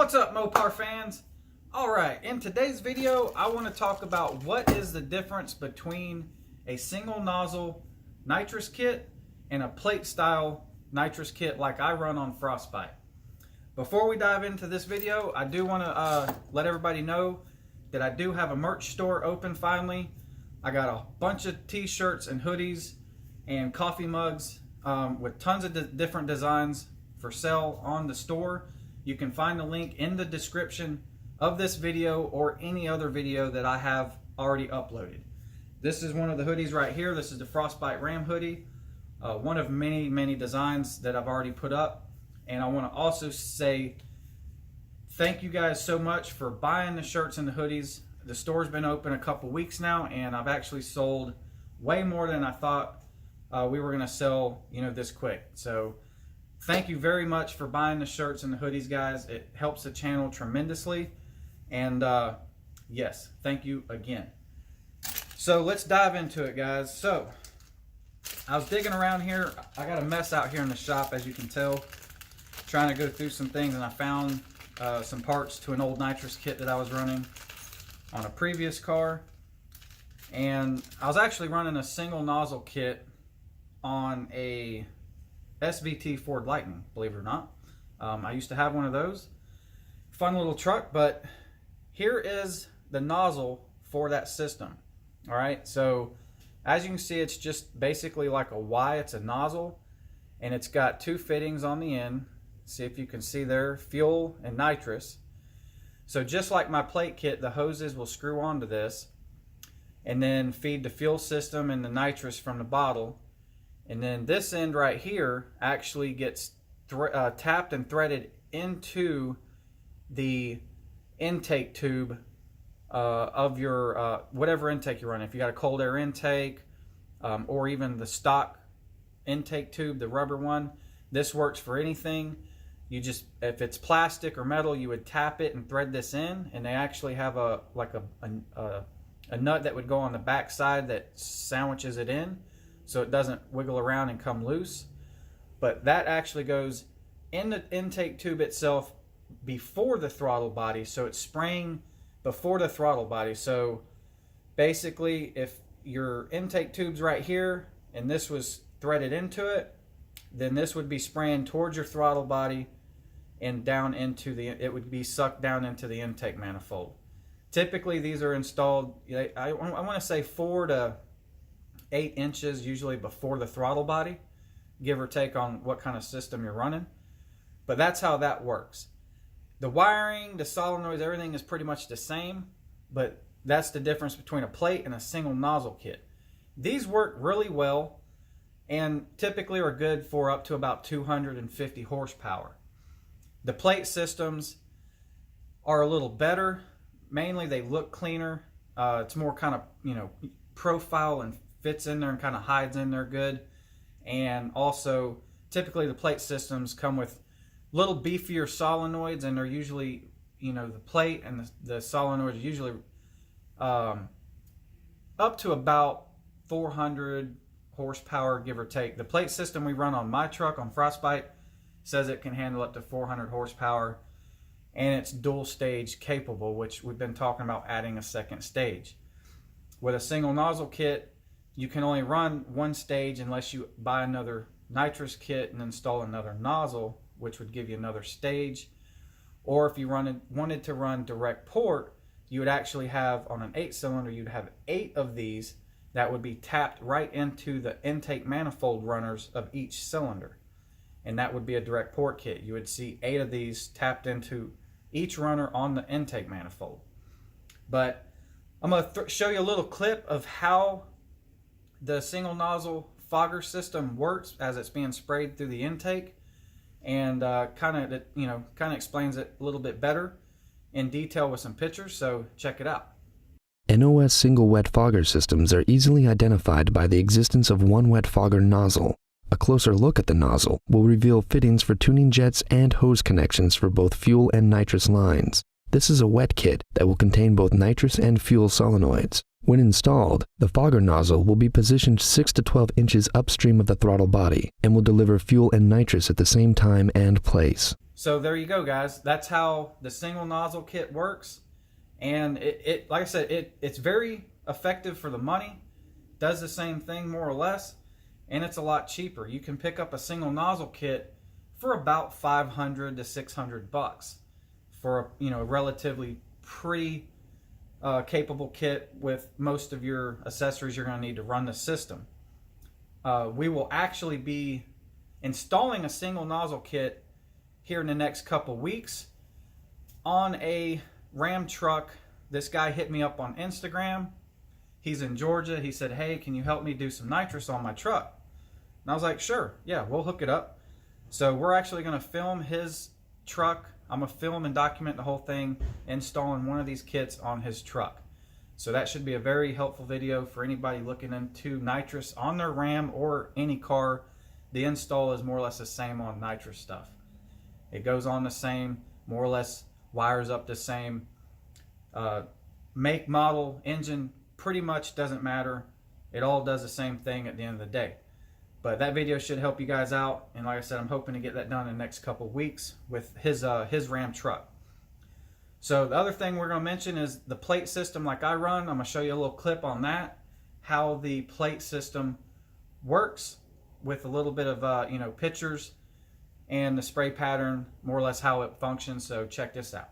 What's up, Mopar fans? Alright, in today's video, I want to talk about what is the difference between a single nozzle nitrous kit and a plate style nitrous kit like I run on Frostbite. Before we dive into this video, I do want to let everybody know that I do have a merch store open finally. I got a bunch of t-shirts and hoodies and coffee mugs with tons of different designs for sale on the store. You can find the link in the description of this video or any other video that I have already uploaded. This is one of the hoodies right here. This is the Frostbite Ram hoodie, one of many designs that I've already put up. And I want to also say thank you guys so much for buying the shirts and the hoodies. The store's been open a couple weeks now, and I've actually sold way more than I thought we were going to sell, this quick. So thank you very much for buying the shirts and the hoodies, guys. It helps the channel tremendously. And yes, thank you again. So let's dive into it, guys. So I was digging around here. I got a mess out here in the shop, as you can tell, trying to go through some things, and I found some parts to an old nitrous kit that I was running on a previous car. And I was actually running a single nozzle kit on a SVT Ford Lightning, believe it or not. I used to have one of those. Fun little truck, but here is the nozzle for that system. All right, so as you can see, it's just basically like a Y. It's a nozzle, and it's got two fittings on the end. See if you can see there, fuel and nitrous. So just like my plate kit, the hoses will screw onto this and then feed the fuel system and the nitrous from the bottle. And then this end right here actually gets tapped and threaded into the intake tube of your whatever intake you're running. If you got a cold air intake or even the stock intake tube, the rubber one, this works for anything. You just, if it's plastic or metal, you would tap it and thread this in, and they actually have a nut that would go on the back side that sandwiches it in so it doesn't wiggle around and come loose. But that actually goes in the intake tube itself before the throttle body, so it's spraying before the throttle body. So basically, if your intake tube's right here and this was threaded into it, then this would be spraying towards your throttle body and down into it would be sucked down into the intake manifold. Typically these are installed, I want to say 4 to 8 inches usually before the throttle body, give or take on what kind of system you're running. But that's how that works. The wiring, the solenoids, everything is pretty much the same, but that's the difference between a plate and a single nozzle kit. These work really well and typically are good for up to about 250 horsepower. The plate systems are a little better. Mainly they look cleaner. It's more kind of, profile and fits in there and kind of hides in there good. And also, typically the plate systems come with little beefier solenoids, and they're usually, the plate and the solenoids are usually up to about 400 horsepower, give or take. The plate system we run on my truck on Frostbite says it can handle up to 400 horsepower, and it's dual stage capable, which we've been talking about adding a second stage. With a single nozzle kit, you can only run one stage unless you buy another nitrous kit and install another nozzle, which would give you another stage. Or if you wanted to run direct port, you would actually have, on an 8-cylinder, you'd have 8 of these that would be tapped right into the intake manifold runners of each cylinder. And that would be a direct port kit. You would see 8 of these tapped into each runner on the intake manifold. But I'm going to show you a little clip of how the single nozzle fogger system works as it's being sprayed through the intake, and kind of explains it a little bit better in detail with some pictures. So check it out. NOS single wet fogger systems are easily identified by the existence of one wet fogger nozzle. A closer look at the nozzle will reveal fittings for tuning jets and hose connections for both fuel and nitrous lines. This is a wet kit that will contain both nitrous and fuel solenoids. When installed, the fogger nozzle will be positioned 6 to 12 inches upstream of the throttle body and will deliver fuel and nitrous at the same time and place. So there you go, guys. That's how the single nozzle kit works. And it like I said, it's very effective for the money. Does the same thing more or less, and it's a lot cheaper. You can pick up a single nozzle kit for about $500 to $600 for a relatively pretty capable kit with most of your accessories you're going to need to run the system. We will actually be installing a single nozzle kit here in the next couple weeks on a Ram truck. This guy hit me up on Instagram. He's in Georgia. He said, hey, can you help me do some nitrous on my truck? And I was like, sure, yeah, we'll hook it up. So we're actually going to film his truck. I'm going to film and document the whole thing, installing one of these kits on his truck. So that should be a very helpful video for anybody looking into nitrous on their Ram or any car. The install is more or less the same on nitrous stuff. It goes on the same, more or less wires up the same. Make, model, engine, pretty much doesn't matter. It all does the same thing at the end of the day. But that video should help you guys out, and like I said, I'm hoping to get that done in the next couple weeks with his Ram truck. So the other thing we're going to mention is the plate system like I run. I'm going to show you a little clip on that, how the plate system works with a little bit of pictures and the spray pattern, more or less how it functions. So check this out.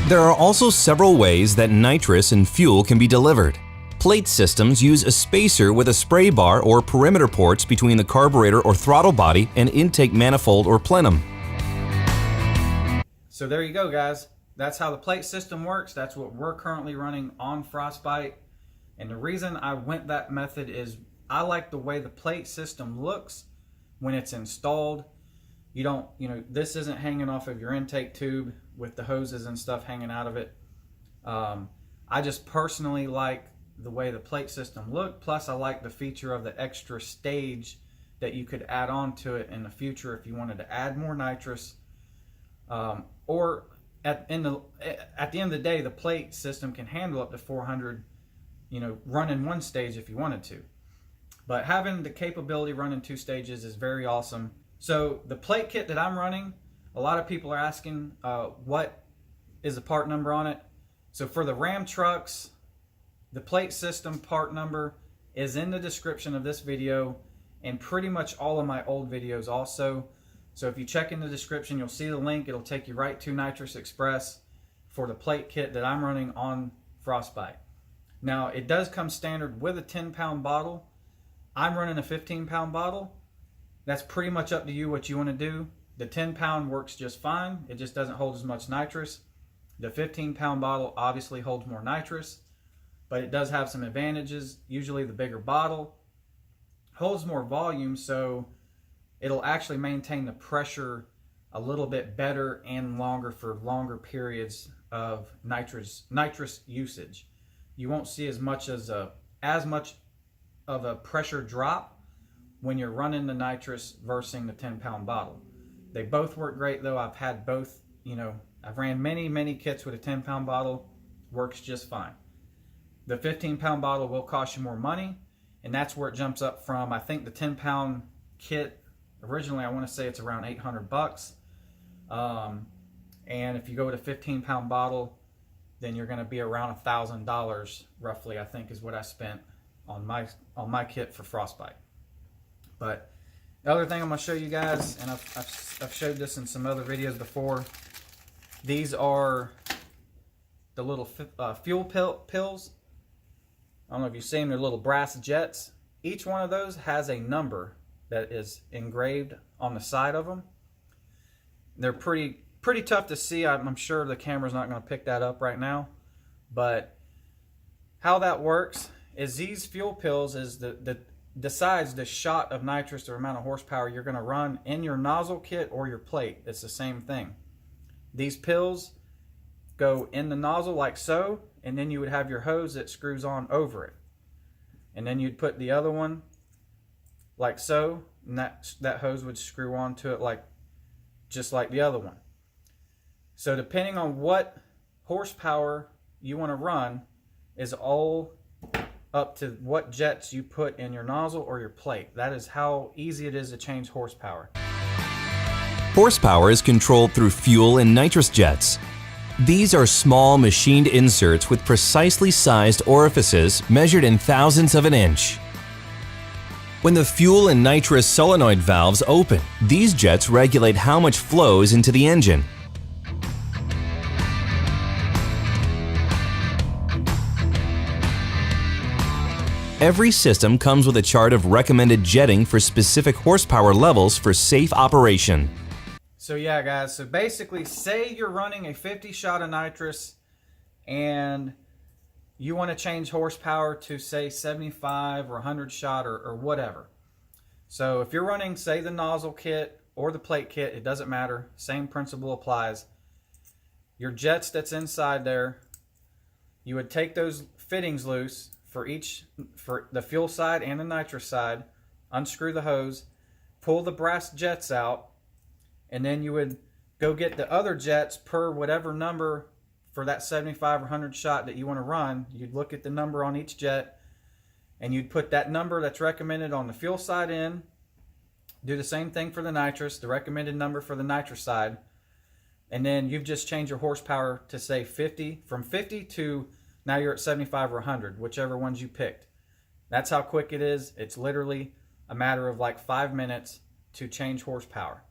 There are also several ways that nitrous and fuel can be delivered. Plate systems use a spacer with a spray bar or perimeter ports between the carburetor or throttle body and intake manifold or plenum. So there you go, guys. That's how the plate system works. That's what we're currently running on Frostbite. And the reason I went that method is I like the way the plate system looks when it's installed. You don't, this isn't hanging off of your intake tube with the hoses and stuff hanging out of it. I just personally like the way the plate system looked. Plus I like the feature of the extra stage that you could add on to it in the future if you wanted to add more nitrous. Or at the end of the day, the plate system can handle up to 400, run in one stage if you wanted to. But having the capability running two stages is very awesome. So the plate kit that I'm running, a lot of people are asking what is the part number on it. So for the Ram trucks, the plate system part number is in the description of this video and pretty much all of my old videos also. So if you check in the description, you'll see the link. It'll take you right to Nitrous Express for the plate kit that I'm running on Frostbite. Now, it does come standard with a 10-pound bottle. I'm running a 15-pound bottle. That's pretty much up to you what you want to do. The 10-pound works just fine. It just doesn't hold as much nitrous. The 15-pound bottle obviously holds more nitrous, but it does have some advantages. Usually the bigger bottle holds more volume, so it'll actually maintain the pressure a little bit better and longer for longer periods of nitrous usage. You won't see as much of a pressure drop when you're running the nitrous versus the 10-pound bottle. They both work great though. I've had both, I've ran many kits with a 10-pound bottle, works just fine. The 15-pound bottle will cost you more money, and that's where it jumps up from. I think the 10-pound kit, originally I want to say it's around $800. And if you go with a 15-pound bottle, then you're going to be around $1,000 roughly, I think is what I spent on my kit for Frostbite. But the other thing I'm going to show you guys, and I've showed this in some other videos before, these are the little fuel pills. I don't know if you've seen, they're little brass jets. Each one of those has a number that is engraved on the side of them. They're pretty tough to see. I'm sure the camera's not going to pick that up right now. But how that works is these fuel pills is decides the shot of nitrous or amount of horsepower you're going to run in your nozzle kit or your plate. It's the same thing. These pills go in the nozzle like so, and then you would have your hose that screws on over it. And then you'd put the other one like so, and that hose would screw onto it just like the other one. So depending on what horsepower you want to run is all up to what jets you put in your nozzle or your plate. That is how easy it is to change horsepower. Horsepower is controlled through fuel and nitrous jets. These are small machined inserts with precisely sized orifices measured in thousandths of an inch. When the fuel and nitrous solenoid valves open, these jets regulate how much flows into the engine. Every system comes with a chart of recommended jetting for specific horsepower levels for safe operation. So yeah, guys, so basically say you're running a 50 shot of nitrous and you want to change horsepower to say 75 or 100 shot or whatever. So if you're running, say, the nozzle kit or the plate kit, it doesn't matter, same principle applies. Your jets that's inside there, you would take those fittings loose for the fuel side and the nitrous side, unscrew the hose, pull the brass jets out, and then you would go get the other jets per whatever number for that 75 or 100 shot that you want to run. You'd look at the number on each jet and you'd put that number that's recommended on the fuel side in, do the same thing for the nitrous, the recommended number for the nitrous side, and then you've just changed your horsepower to say 50, from 50 to now you're at 75 or 100, whichever ones you picked. That's how quick it is. It's literally a matter of like 5 minutes to change horsepower.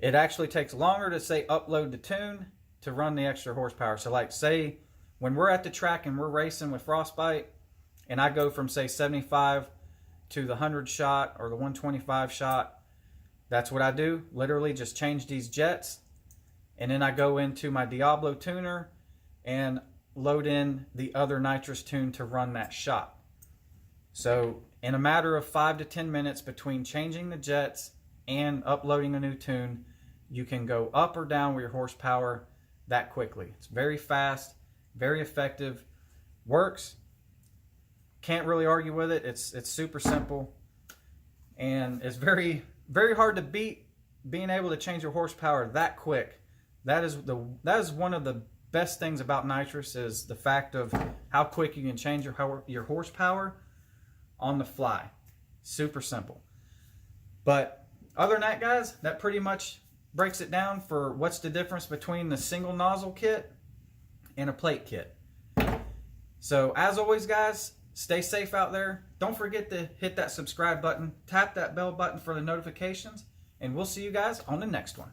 It actually takes longer to say upload the tune to run the extra horsepower. So like say when we're at the track and we're racing with Frostbite and I go from say 75 to the 100 shot or the 125 shot, that's what I do. Literally just change these jets and then I go into my Diablo tuner and load in the other nitrous tune to run that shot. So in a matter of 5 to 10 minutes between changing the jets and uploading a new tune, you can go up or down with your horsepower that quickly. It's very fast, very effective, works. Can't really argue with it. It's super simple, and it's very hard to beat being able to change your horsepower that quick. That is one of the best things about nitrous, is the fact of how quick you can change your horsepower on the fly. Super simple. But other than that, guys, that pretty much breaks it down for what's the difference between the single nozzle kit and a plate kit. So as always, guys, stay safe out there. Don't forget to hit that subscribe button, tap that bell button for the notifications, and we'll see you guys on the next one.